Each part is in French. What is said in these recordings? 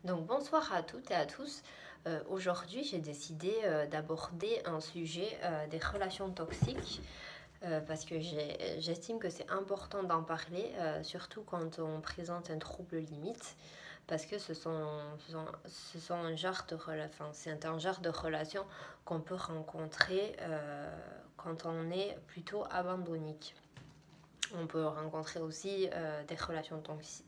Donc bonsoir à toutes et à tous. Aujourd'hui, j'ai décidé d'aborder un sujet des relations toxiques parce que j'estime que c'est important d'en parler, surtout quand on présente un trouble limite, parce que ce sont un genre de c'est un genre de relation qu'on peut rencontrer quand on est plutôt abandonnique. On peut rencontrer aussi des relations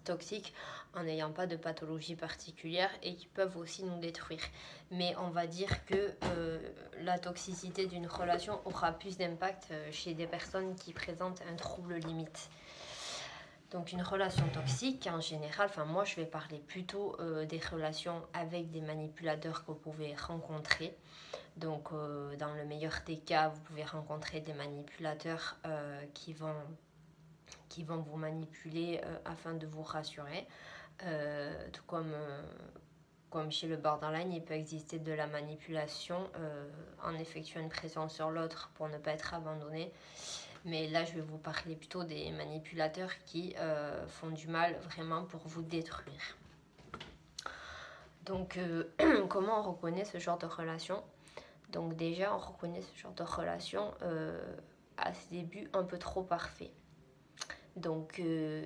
toxiques en n'ayant pas de pathologie particulière et qui peuvent aussi nous détruire. Mais on va dire que la toxicité d'une relation aura plus d'impact chez des personnes qui présentent un trouble limite. Donc une relation toxique en général, moi je vais parler plutôt des relations avec des manipulateurs que vous pouvez rencontrer. Donc dans le meilleur des cas, vous pouvez rencontrer des manipulateurs qui vont vous manipuler afin de vous rassurer. Tout comme chez le borderline, il peut exister de la manipulation en effectuant une pression sur l'autre pour ne pas être abandonné. Mais là, je vais vous parler plutôt des manipulateurs qui font du mal vraiment pour vous détruire. Donc, comment on reconnaît ce genre de relation? Donc déjà, on reconnaît ce genre de relation à ses débuts un peu trop parfaits. Donc,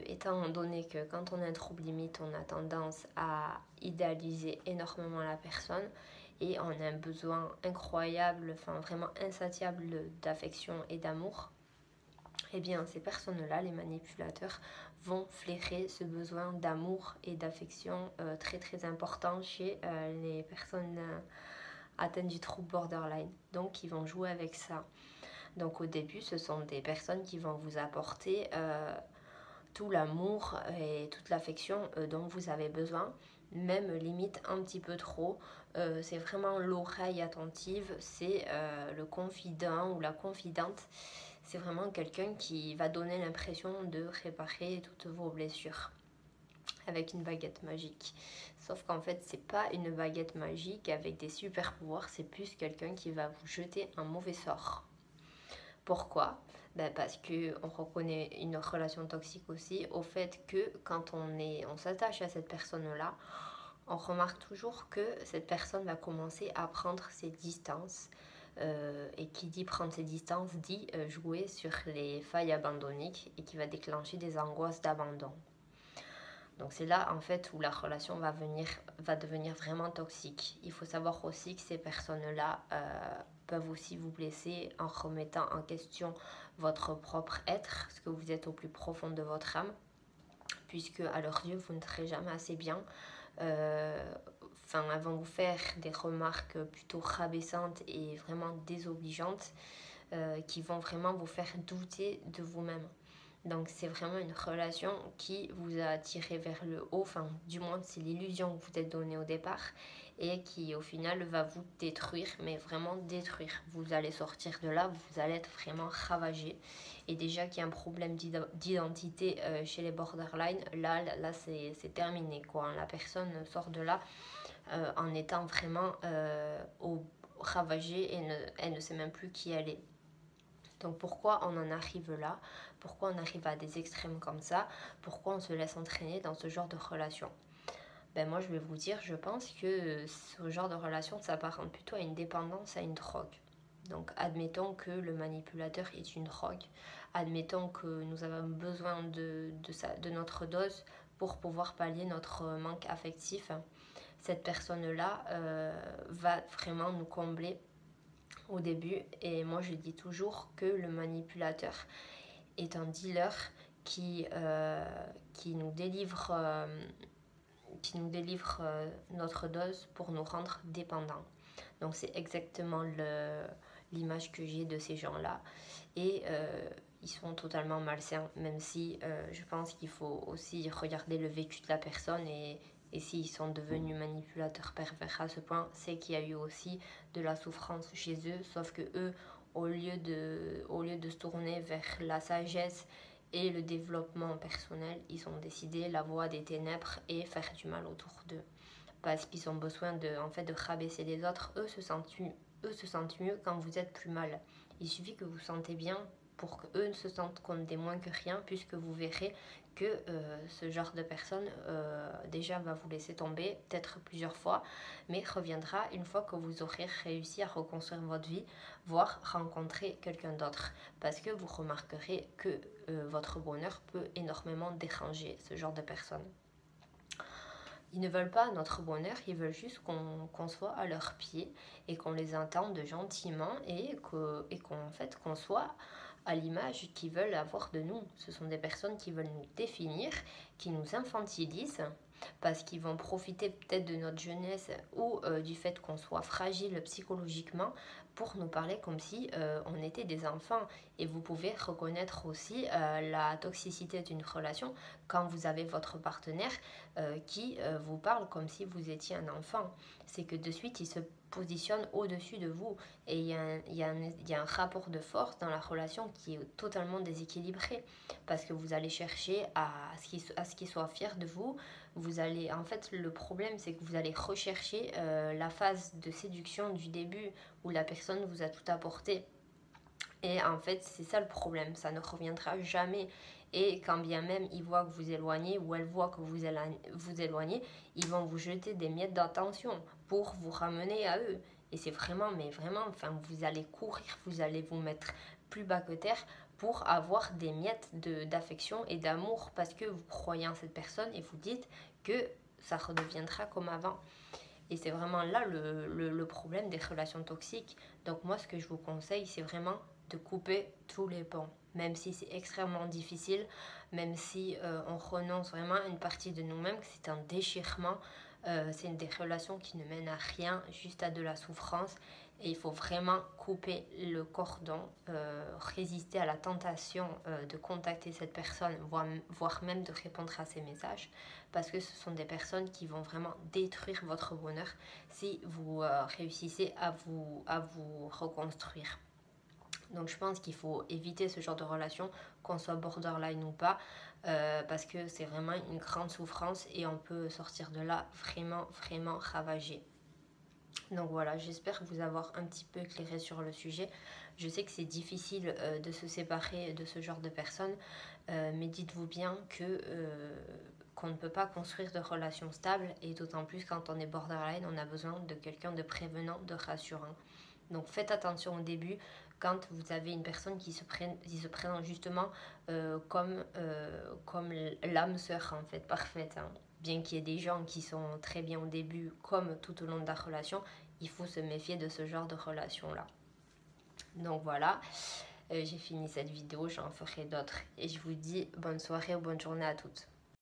étant donné que quand on a un trouble limite, on a tendance à idéaliser énormément la personne et on a un besoin incroyable, vraiment insatiable d'affection et d'amour, eh bien, ces personnes-là, les manipulateurs, vont flairer ce besoin d'amour et d'affection très très important chez les personnes atteintes du trouble borderline. Donc, ils vont jouer avec ça. Donc au début, ce sont des personnes qui vont vous apporter tout l'amour et toute l'affection dont vous avez besoin, même limite un petit peu trop. C'est vraiment l'oreille attentive, c'est le confident ou la confidente. C'est vraiment quelqu'un qui va donner l'impression de réparer toutes vos blessures avec une baguette magique. Sauf qu'en fait, c'est pas une baguette magique avec des super pouvoirs, c'est plus quelqu'un qui va vous jeter un mauvais sort. Pourquoi? Parce qu'on reconnaît une relation toxique aussi au fait que quand on s'attache à cette personne-là, on remarque toujours que cette personne va commencer à prendre ses distances. Et qui dit prendre ses distances dit jouer sur les failles abandonniques et qui va déclencher des angoisses d'abandon. Donc c'est là en fait où la relation va devenir vraiment toxique. Il faut savoir aussi que ces personnes-là peuvent aussi vous blesser en remettant en question votre propre être, ce que vous êtes au plus profond de votre âme, puisque à leurs yeux vous ne serez jamais assez bien. Elles vont vous faire des remarques plutôt rabaissantes et vraiment désobligeantes qui vont vraiment vous faire douter de vous-même. Donc c'est vraiment une relation qui vous a tiré vers le haut, du moins c'est l'illusion que vous êtes donnée au départ et qui au final va vous détruire, mais vraiment détruire. Vous allez sortir de là, vous allez être vraiment ravagé. Et déjà qu'il y a un problème d'identité chez les borderline, là c'est terminé quoi. La personne sort de là en étant vraiment ravagée et elle ne sait même plus qui elle est. Donc pourquoi on en arrive là? Pourquoi on arrive à des extrêmes comme ça? Pourquoi on se laisse entraîner dans ce genre de relation? Moi je vais vous dire, je pense que ce genre de relation s'apparente plutôt à une dépendance, à une drogue. Donc admettons que le manipulateur est une drogue. Admettons que nous avons besoin de notre dose pour pouvoir pallier notre manque affectif. Cette personne-là va vraiment nous combler au début. Et moi je dis toujours que le manipulateur est un dealer qui nous délivre, notre dose pour nous rendre dépendants. Donc c'est exactement l'image que j'ai de ces gens-là. Et ils sont totalement malsains, même si je pense qu'il faut aussi regarder le vécu de la personne et s'ils sont devenus manipulateurs pervers à ce point, c'est qu'il y a eu aussi de la souffrance chez eux, sauf que eux, au lieu de se tourner vers la sagesse et le développement personnel, ils ont décidé la voie des ténèbres et faire du mal autour d'eux. Parce qu'ils ont besoin de rabaisser les autres. Eux se sentent mieux quand vous êtes plus mal. Il suffit que vous vous sentez bien pour qu'eux ne se sentent comme des moins que rien, puisque vous verrez que ce genre de personne déjà va vous laisser tomber peut-être plusieurs fois, mais reviendra une fois que vous aurez réussi à reconstruire votre vie, voire rencontrer quelqu'un d'autre, parce que vous remarquerez que votre bonheur peut énormément déranger ce genre de personnes. Ils ne veulent pas notre bonheur, ils veulent juste qu'on soit à leurs pieds et qu'on les entende gentiment et qu'on soit à l'image qu'ils veulent avoir de nous. Ce sont des personnes qui veulent nous définir, qui nous infantilisent parce qu'ils vont profiter peut-être de notre jeunesse ou du fait qu'on soit fragile psychologiquement pour nous parler comme si on était des enfants. Et vous pouvez reconnaître aussi la toxicité d'une relation quand vous avez votre partenaire qui vous parle comme si vous étiez un enfant. C'est que de suite, il se positionne au-dessus de vous et il y a un rapport de force dans la relation qui est totalement déséquilibré parce que vous allez chercher à ce qu'il soit fier de vous. Vous allez, en fait, le problème, c'est que vous allez rechercher la phase de séduction du début où la personne vous a tout apporté. Et en fait, c'est ça le problème, ça ne reviendra jamais. Et quand bien même ils voient que vous éloignez ou elles voient que vous éloignez, ils vont vous jeter des miettes d'attention pour vous ramener à eux. Et c'est vraiment, mais vraiment, enfin, vous allez courir, vous allez vous mettre plus bas que terre pour avoir des miettes d'affection et d'amour parce que vous croyez en cette personne et vous dites que ça redeviendra comme avant. Et c'est vraiment là le problème des relations toxiques. Donc moi, ce que je vous conseille, c'est vraiment de couper tous les ponts. Même si c'est extrêmement difficile, même si on renonce vraiment à une partie de nous-mêmes, que c'est un déchirement, c'est des relations qui ne mènent à rien, juste à de la souffrance. Et il faut vraiment couper le cordon, résister à la tentation de contacter cette personne, voire même de répondre à ses messages, parce que ce sont des personnes qui vont vraiment détruire votre bonheur si vous réussissez à vous reconstruire. Donc je pense qu'il faut éviter ce genre de relation, qu'on soit borderline ou pas, parce que c'est vraiment une grande souffrance et on peut sortir de là vraiment, vraiment ravagé. Donc voilà, j'espère vous avoir un petit peu éclairé sur le sujet. Je sais que c'est difficile de se séparer de ce genre de personnes, mais dites-vous bien qu'on ne peut pas construire de relations stables, et d'autant plus quand on est borderline, on a besoin de quelqu'un de prévenant, de rassurant. Donc faites attention au début quand vous avez une personne qui se présente justement comme l'âme sœur en fait, parfaite. Hein. Bien qu'il y ait des gens qui sont très bien au début comme tout au long de la relation, il faut se méfier de ce genre de relation-là. Donc voilà, j'ai fini cette vidéo, j'en ferai d'autres. Et je vous dis bonne soirée ou bonne journée à toutes.